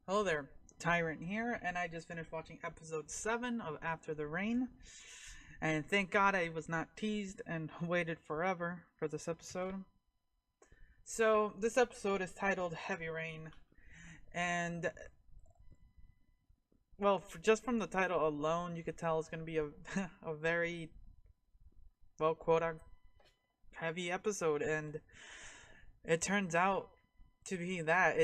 Hello there, Tyrant here, and I just finished watching episode 7 of After the Rain. And thank God I was not teased and waited forever for this episode. So, this episode is titled Heavy Rain, and well, just from the title alone, you could tell it's going to be a, a very, well, quote unquote, heavy episode, and it turns out to be that.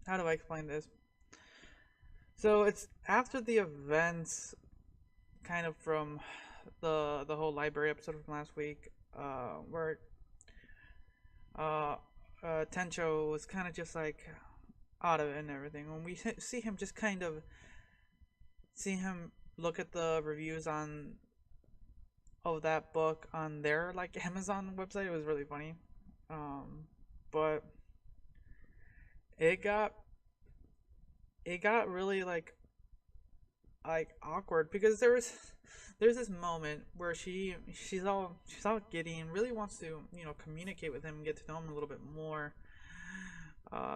How do I explain this? So it's after the events, kind of from the whole library episode from last week, where uh, Tencho was kind of just like out of it and everything. When we see him, just kind of see him look at the reviews on of that book on their like Amazon website, it was really funny. Um, but it got it got really like awkward because there's this moment where she's all giddy and really wants to communicate with him and get to know him a little bit more.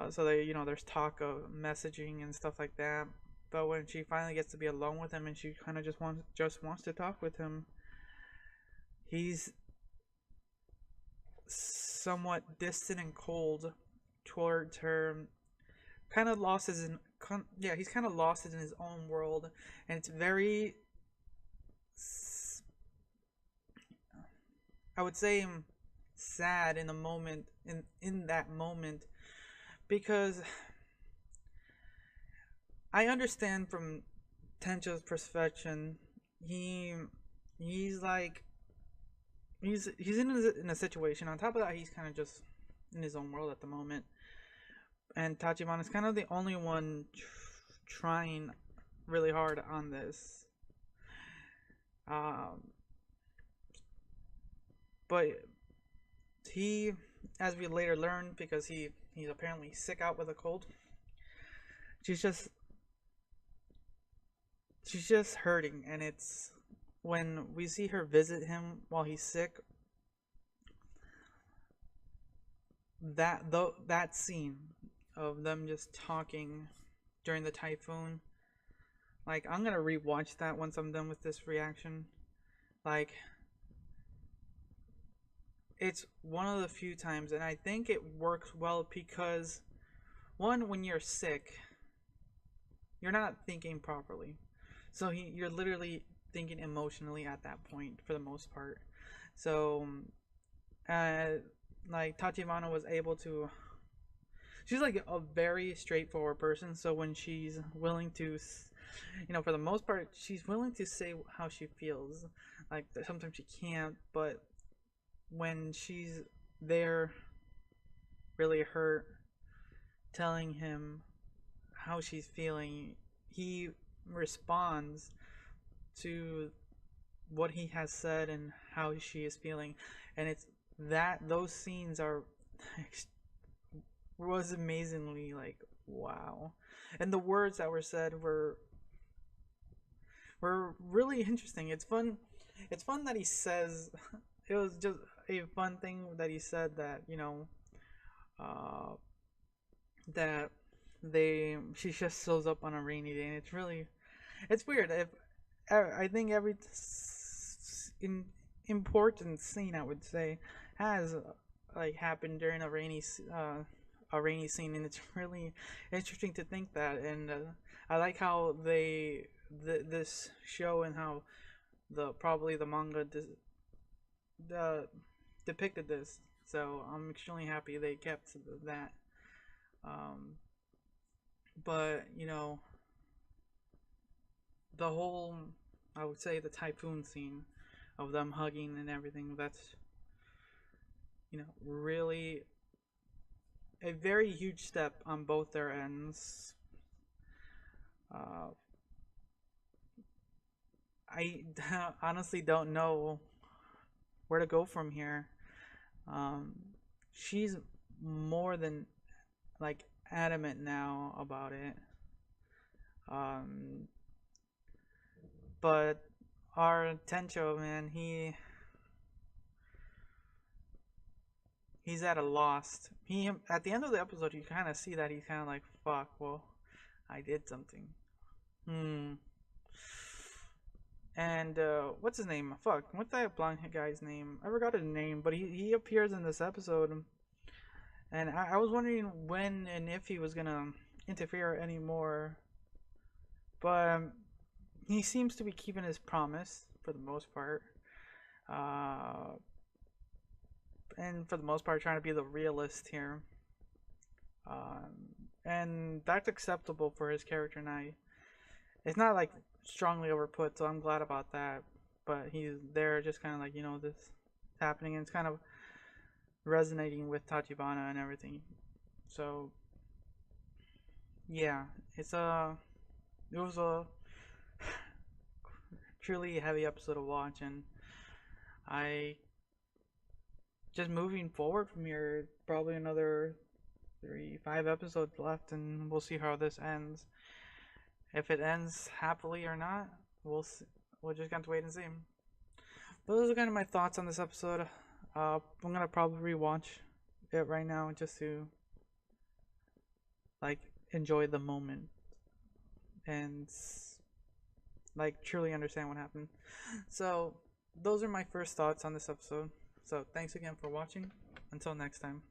So they there's talk of messaging and stuff like that. But when she finally gets to be alone with him and she kind of just wants to talk with him, he's somewhat distant and cold towards her. Kind of lost his yeah, he's kind of lost it in his own world, and it's very, I would say, sad in the moment, in that moment, because I understand from Tencho's perspective. he he's like he's in a situation. On top of that, he's kind of just in his own world at the moment, and Tachibana is kind of the only one trying really hard on this. Um, but he, as we later learned, because he's apparently sick out with a cold, she's just she's just hurting, and it's when we see her visit him while he's sick, that scene of them just talking during the typhoon, like I'm gonna rewatch that once I'm done with this reaction. Like, it's one of the few times, and I think it works well because, one, when you're sick, you're not thinking properly, so you're literally thinking emotionally at that point for the most part. So, uh, like Tachibana was able to. She's like a very straightforward person, so when she's willing to, for the most part, she's willing to say how she feels. Like sometimes she can't, but when she's there, really hurt, telling him how she's feeling, he responds to what he has said and how she is feeling, and it's that those scenes are was amazingly like wow, and the words that were said were really interesting. It's fun that he says it was just a fun thing that he said that uh that they she just shows up on a rainy day, and it's weird. If I think every in important scene, I would say, has like happened during a rainy scene, and it's really interesting to think that. And I like how this show and how probably the manga the depicted this. So I'm extremely happy they kept that. Um, but the whole, I would say, the typhoon scene of them hugging and everything, that's really a very huge step on both their ends. uh, I honestly don't know where to go from here. um, she's more than like adamant now about it. um, but our Tencho, man, he he's at a loss. He at the end of the episode, you kind of see that he's kind of like, "Fuck, well, I did something." Hmm. And what's his name? Fuck, what's that blonde guy's name? I forgot his name, but he appears in this episode, and I was wondering when and if he was gonna interfere anymore. But he seems to be keeping his promise for the most part. Uh, and for the most part, trying to be the realist here. And that's acceptable for his character now. It's not like strongly overput, so I'm glad about that. But he's there, just kind of like, this is happening, and it's kind of resonating with Tachibana and everything. So yeah, it was a truly heavy episode to watch, and I just moving forward from here, probably another 5 episodes left, and we'll see how this ends. If it ends happily or not, we'll see. We'll just have to wait and see. But those are kind of my thoughts on this episode. I'm gonna probably rewatch it right now just to like enjoy the moment and like truly understand what happened. So those are my first thoughts on this episode. So thanks again for watching. Until next time.